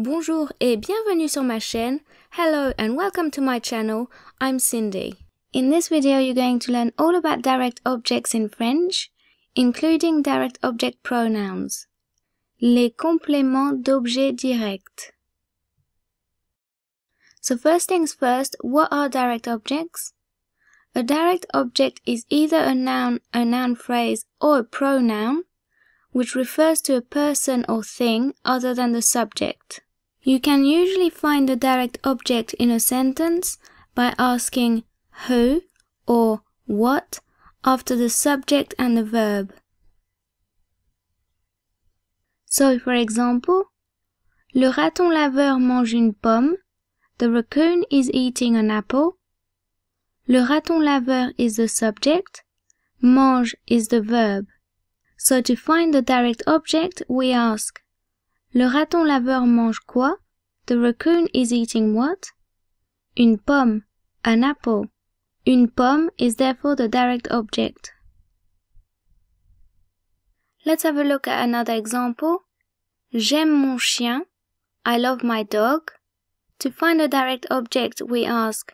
Bonjour et bienvenue sur ma chaîne. Hello and welcome to my channel. I'm Cindy. In this video you're going to learn all about direct objects in French, including direct object pronouns. Les compléments d'objets directs. So first things first, what are direct objects? A direct object is either a noun phrase, or a pronoun, which refers to a person or thing other than the subject. You can usually find a direct object in a sentence by asking who or what after the subject and the verb. So, for example, le raton laveur mange une pomme, the raccoon is eating an apple. Le raton laveur is the subject, mange is the verb. So to find the direct object, we ask le raton laveur mange quoi? The raccoon is eating what? Une pomme, an apple. Une pomme is therefore the direct object. Let's have a look at another example. J'aime mon chien. I love my dog. To find a direct object, we ask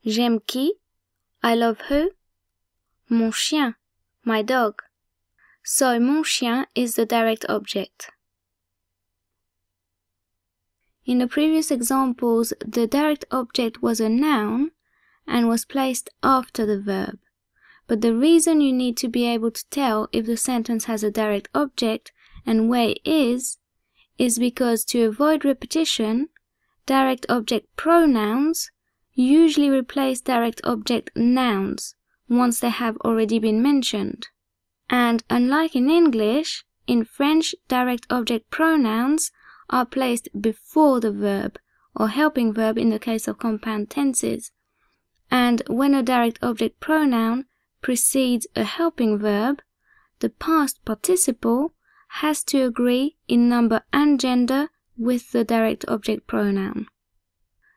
j'aime qui? I love who? Mon chien, my dog. So mon chien is the direct object. In the previous examples, the direct object was a noun and was placed after the verb. But the reason you need to be able to tell if the sentence has a direct object and where it is because to avoid repetition, direct object pronouns usually replace direct object nouns once they have already been mentioned. And unlike in English, in French, direct object pronouns are placed before the verb, or helping verb in the case of compound tenses. And when a direct object pronoun precedes a helping verb, the past participle has to agree in number and gender with the direct object pronoun.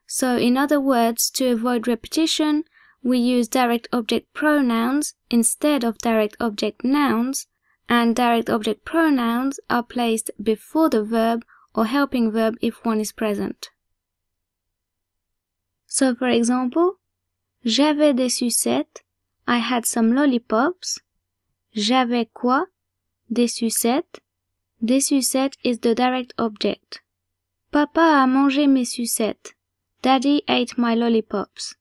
So in other words, to avoid repetition, we use direct object pronouns instead of direct object nouns, and direct object pronouns are placed before the verb or helping verb if one is present. So for example, j'avais des sucettes, I had some lollipops. J'avais quoi? Des sucettes. Des sucettes is the direct object. Papa a mangé mes sucettes. Daddy ate my lollipops.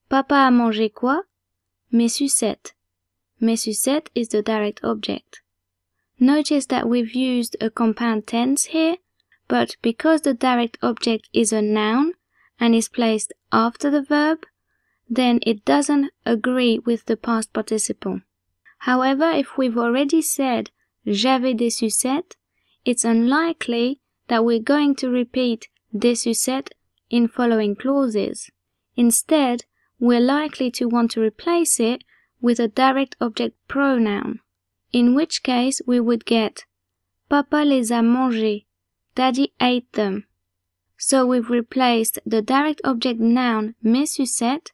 Papa a mangé quoi? Mes sucettes. Mes sucettes is the direct object. Notice that we've used a compound tense here, but because the direct object is a noun and is placed after the verb, then it doesn't agree with the past participle. However, if we've already said j'avais des sucettes, it's unlikely that we're going to repeat des sucettes in following clauses. Instead, we're likely to want to replace it with a direct object pronoun, in which case we would get Papa les a mangés, Daddy ate them. So we've replaced the direct object noun mes sucettes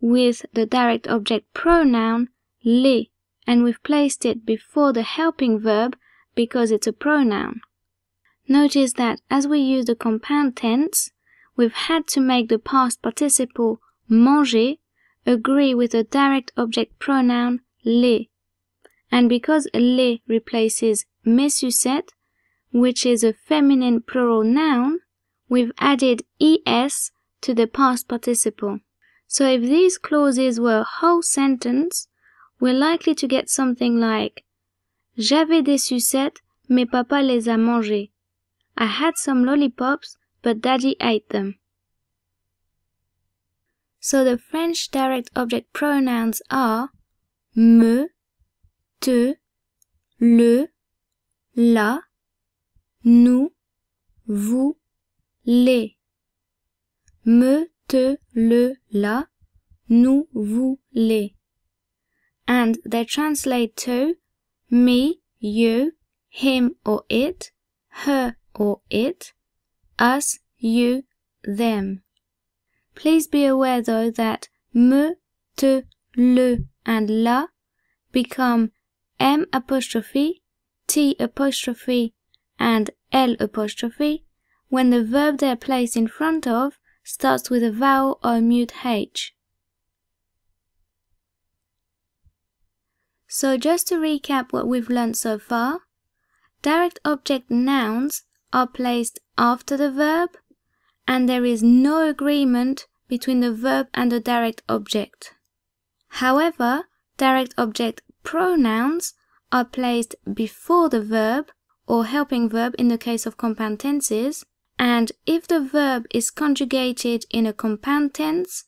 with the direct object pronoun les, and we've placed it before the helping verb because it's a pronoun. Notice that as we use the compound tense, we've had to make the past participle manger agree with the direct object pronoun les. And because les replaces mes sucettes, which is a feminine plural noun, we've added es to the past participle. So if these clauses were a whole sentence, we're likely to get something like j'avais des sucettes, mais papa les a mangées. I had some lollipops, but daddy ate them. So the French direct object pronouns are me, te, le, la, nous, vous, les. Me, te, le, la, nous, vous, les. And they translate to me, you, him or it, her or it, us, you, them. Please be aware though that me, te, le, and la become m apostrophe, t apostrophe, and l apostrophe when the verb they're placed in front of starts with a vowel or a mute H. So just to recap what we've learned so far, direct object nouns are placed after the verb, and there is no agreement between the verb and the direct object. However, direct object pronouns are placed before the verb or helping verb in the case of compound tenses, and if the verb is conjugated in a compound tense,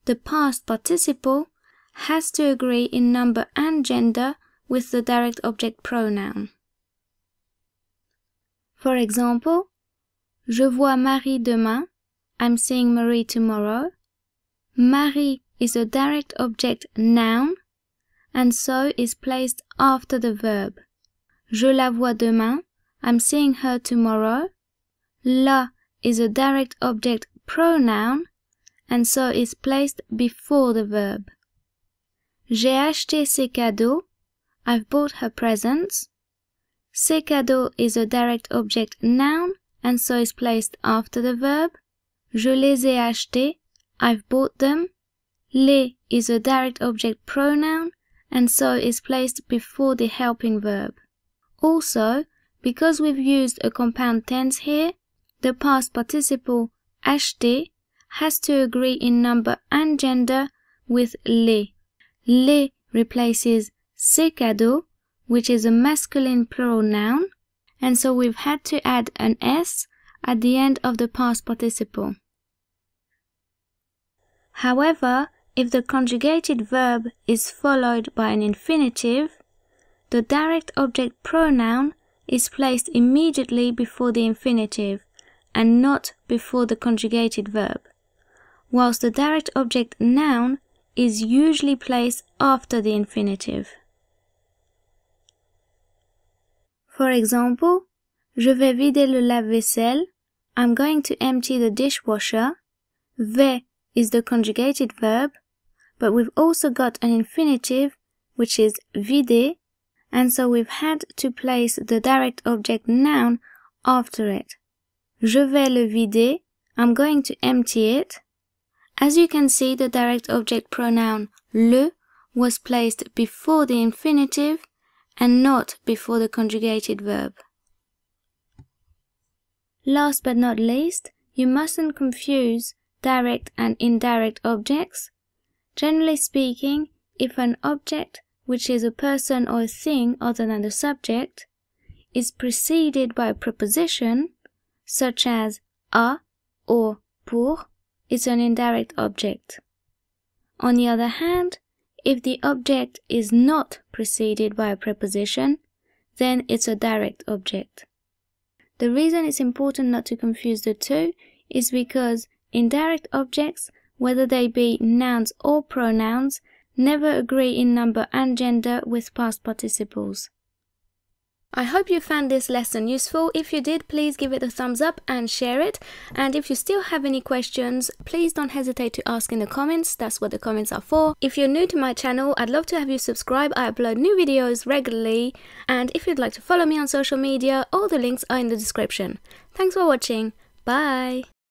the past participle has to agree in number and gender with the direct object pronoun. For example, je vois Marie demain, I'm seeing Marie tomorrow. Marie is a direct object noun, and so is placed after the verb. Je la vois demain, I'm seeing her tomorrow. La is a direct object pronoun, and so is placed before the verb. J'ai acheté ses cadeaux, I've bought her presents. Ses cadeaux is a direct object noun, and so is placed after the verb. Je les ai achetés, I've bought them. Les is a direct object pronoun, and so is placed before the helping verb. Also, because we've used a compound tense here, the past participle acheter has to agree in number and gender with les. Les replaces ses cadeaux, which is a masculine plural noun, and so we've had to add an S at the end of the past participle. However, if the conjugated verb is followed by an infinitive, the direct object pronoun is placed immediately before the infinitive and not before the conjugated verb, whilst the direct object noun is usually placed after the infinitive. For example, je vais vider le lave-vaisselle, I'm going to empty the dishwasher. Vais is the conjugated verb, but we've also got an infinitive, which is vider, and so we've had to place the direct object noun after it. Je vais le vider, I'm going to empty it. As you can see, the direct object pronoun le was placed before the infinitive and not before the conjugated verb. Last but not least, you mustn't confuse direct and indirect objects. Generally speaking, if an object, which is a person or a thing other than the subject, is preceded by a preposition, such as a or pour, it's an indirect object. On the other hand, if the object is not preceded by a preposition, then it's a direct object. The reason it's important not to confuse the two is because indirect objects, whether they be nouns or pronouns, never agree in number and gender with past participles. I hope you found this lesson useful. If you did, please give it a thumbs up and share it. And if you still have any questions, please don't hesitate to ask in the comments. That's what the comments are for. If you're new to my channel, I'd love to have you subscribe. I upload new videos regularly. And if you'd like to follow me on social media, all the links are in the description. Thanks for watching. Bye!